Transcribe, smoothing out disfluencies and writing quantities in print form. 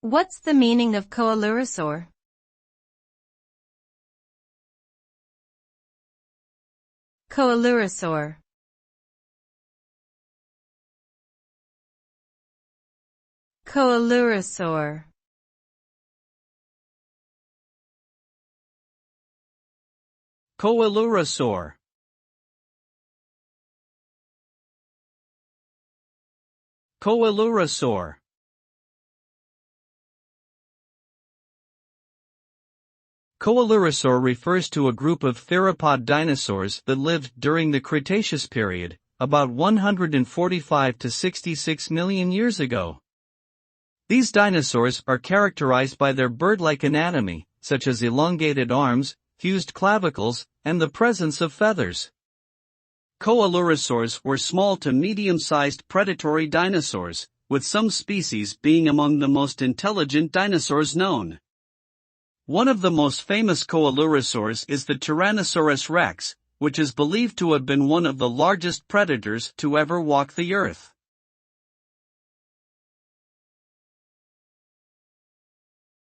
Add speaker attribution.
Speaker 1: What's the meaning of coelurosaur? Coelurosaur. Coelurosaur.
Speaker 2: Coelurosaur. Coelurosaur. Coelurosaur refers to a group of theropod dinosaurs that lived during the Cretaceous period, about 145 to 66 million years ago. These dinosaurs are characterized by their bird-like anatomy, such as elongated arms, fused clavicles, and the presence of feathers. Coelurosaurs were small to medium-sized predatory dinosaurs, with some species being among the most intelligent dinosaurs known. One of the most famous coelurosaurs is the Tyrannosaurus rex, which is believed to have been one of the largest predators to ever walk the earth.